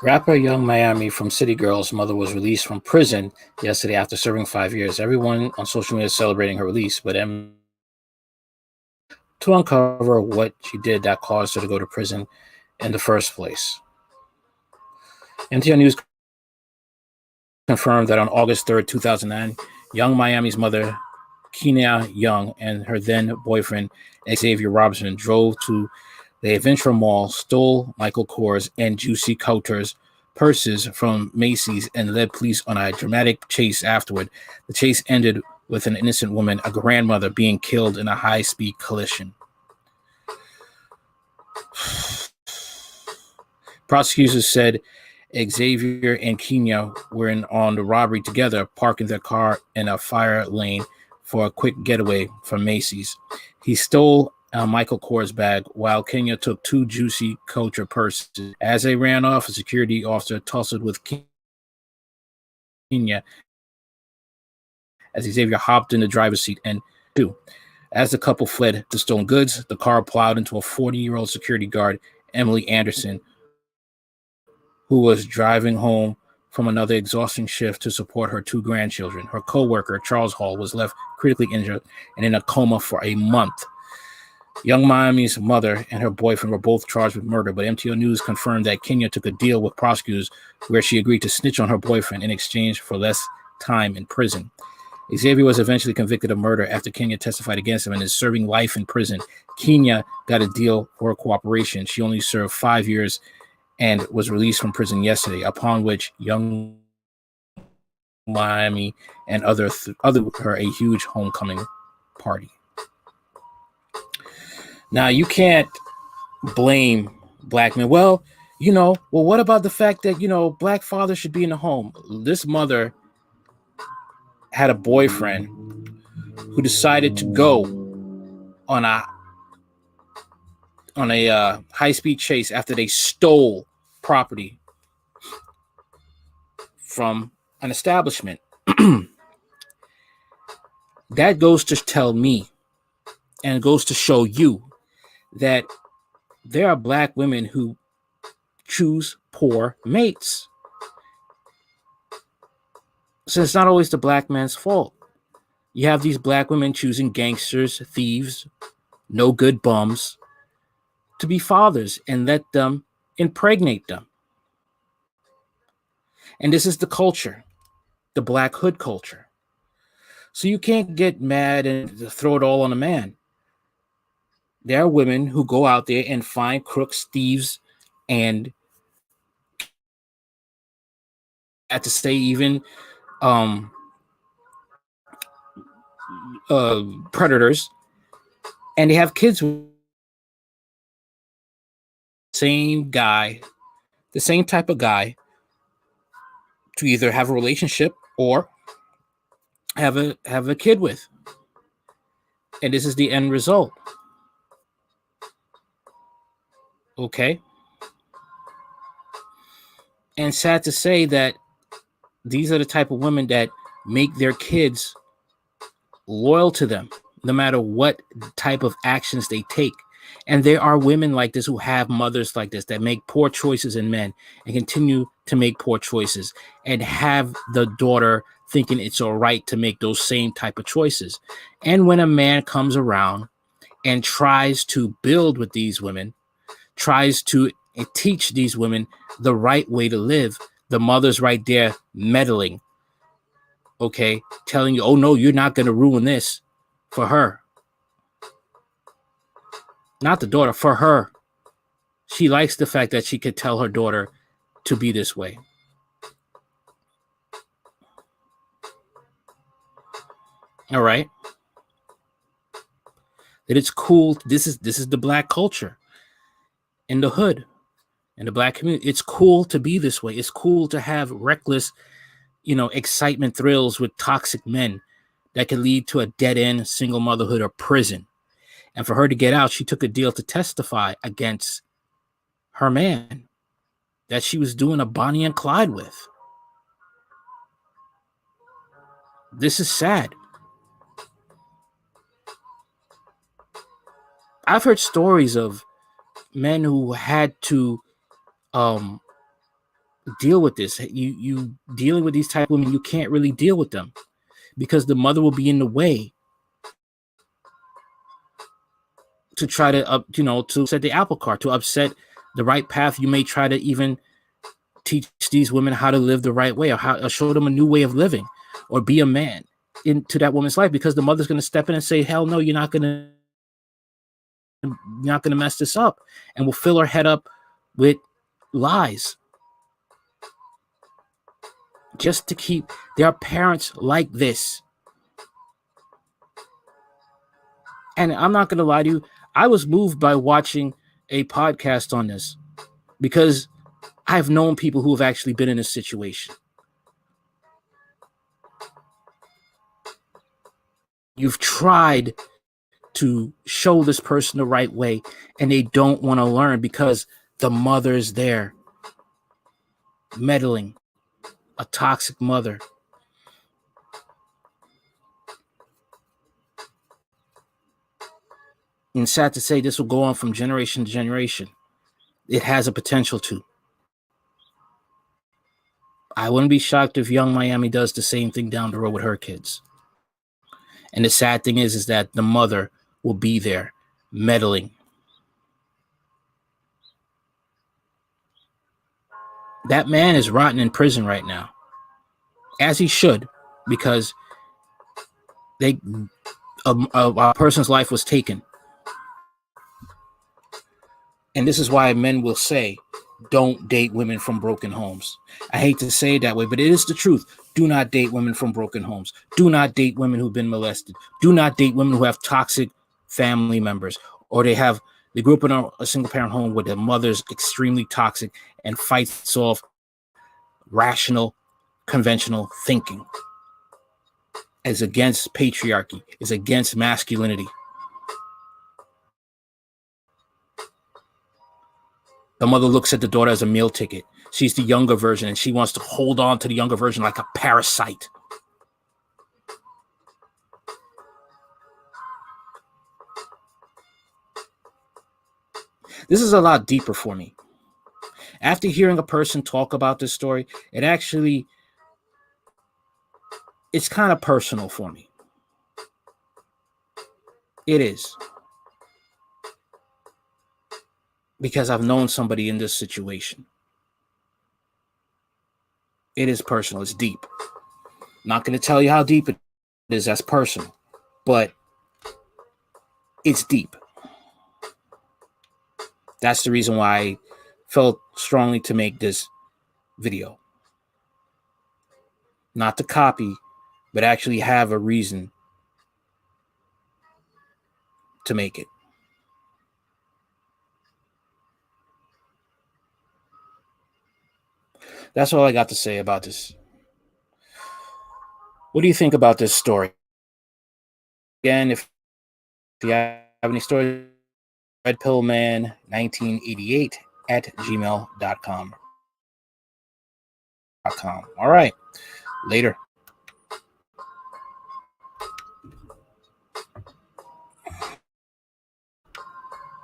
Rapper Young Miami from City Girls' mother was released from prison yesterday after serving 5 years. Everyone on social media is celebrating her release, but to uncover what she did that caused her to go to prison in the first place. NTR News confirmed that on August 3rd, 2009, Young Miami's mother, Kenya Young, and her then boyfriend, Xavier Robinson, drove to the Adventure Mall, stole Michael Kors and Juicy Couture's purses from Macy's, and led police on a dramatic chase afterward. The chase ended with an innocent woman, a grandmother, being killed in a high-speed collision. Prosecutors said Xavier and Kenya were on the robbery together, parking their car in a fire lane for a quick getaway from Macy's. He stole a Michael Kors bag while Kenya took two Juicy Couture purses. As they ran off, a security officer tussled with Kenya as Xavier hopped in the driver's seat and two. As the couple fled the stolen goods, the car plowed into a 40-year-old security guard, Emily Anderson, who was driving home from another exhausting shift to support her two grandchildren. Her co-worker, Charles Hall, was left critically injured and in a coma for a month. Young Miami's mother and her boyfriend were both charged with murder, but MTO News confirmed that Kenya took a deal with prosecutors where she agreed to snitch on her boyfriend in exchange for less time in prison. Xavier was eventually convicted of murder after Kenya testified against him and is serving life in prison. Kenya got a deal for her cooperation. She only served 5 years and was released from prison yesterday, upon which Young Miami and other her a huge homecoming party. Now, you can't blame black men. Well, what about the fact that, black fathers should be in the home? This mother had a boyfriend who decided to go on a high-speed chase after they stole property from an establishment. That goes to tell me and goes to show you that there are black women who choose poor mates. So it's not always the black man's fault. You have these black women choosing gangsters, thieves, no good bums to be fathers and let them impregnate them. And this is the culture, the black hood culture. So you can't get mad and throw it all on a man. There are women who go out there and find crooks, thieves, and at to say even predators, and they have kids with the same guy, the same type of guy, to either have a relationship or have a kid with. And this is the end result. Okay? And sad to say that these are the type of women that make their kids loyal to them, no matter what type of actions they take. And there are women like this who have mothers like this that make poor choices in men and continue to make poor choices and have the daughter thinking it's all right to make those same type of choices. And when a man comes around and tries to build with these women, tries to teach these women the right way to live, the mother's right there meddling, okay, telling you, oh no, you're not going to ruin this for her. Not the daughter, for her. She likes the fact that she could tell her daughter to be this way. All right. That it's cool. This is the black culture in the hood, in the black community. It's cool to be this way. It's cool to have reckless, excitement thrills with toxic men that can lead to a dead end single motherhood or prison. And for her to get out, she took a deal to testify against her man that she was doing a Bonnie and Clyde with. This is sad. I've heard stories of men who had to deal with this. You dealing with these type of women, you can't really deal with them because the mother will be in the way to try to to upset the apple cart, to upset the right path. You may try to even teach these women how to live the right way, or show them a new way of living, or be a man into that woman's life, because the mother's going to step in and say, hell no, you're not going to mess this up, and will fill her head up with lies just to keep their parents like this. And I'm not going to lie to you, I was moved by watching a podcast on this because I've known people who have actually been in this situation. You've tried to show this person the right way, and they don't want to learn because the mother's there meddling, a toxic mother. And sad to say, this will go on from generation to generation. It has a potential to. I wouldn't be shocked if Young Miami does the same thing down the road with her kids. And the sad thing is that the mother will be there meddling. That man is rotting in prison right now, as he should, because a person's life was taken. And this is why men will say, don't date women from broken homes. I hate to say it that way, but it is the truth. Do not date women from broken homes. Do not date women who've been molested. Do not date women who have toxic family members, or they grew up in a single parent home where their mother's extremely toxic and fights off rational, conventional thinking. Is against patriarchy, is against masculinity. The mother looks at the daughter as a meal ticket. She's the younger version, and she wants to hold on to the younger version like a parasite. This is a lot deeper for me. After hearing a person talk about this story, it's kind of personal for me. It is. Because I've known somebody in this situation. It is personal. It's deep. Not going to tell you how deep it is. That's personal. But it's deep. That's the reason why I felt strongly to make this video. Not to copy, but actually have a reason to make it. That's all I got to say about this. What do you think about this story? Again, if you have any stories, redpillman1988 at gmail.com. All right. Later.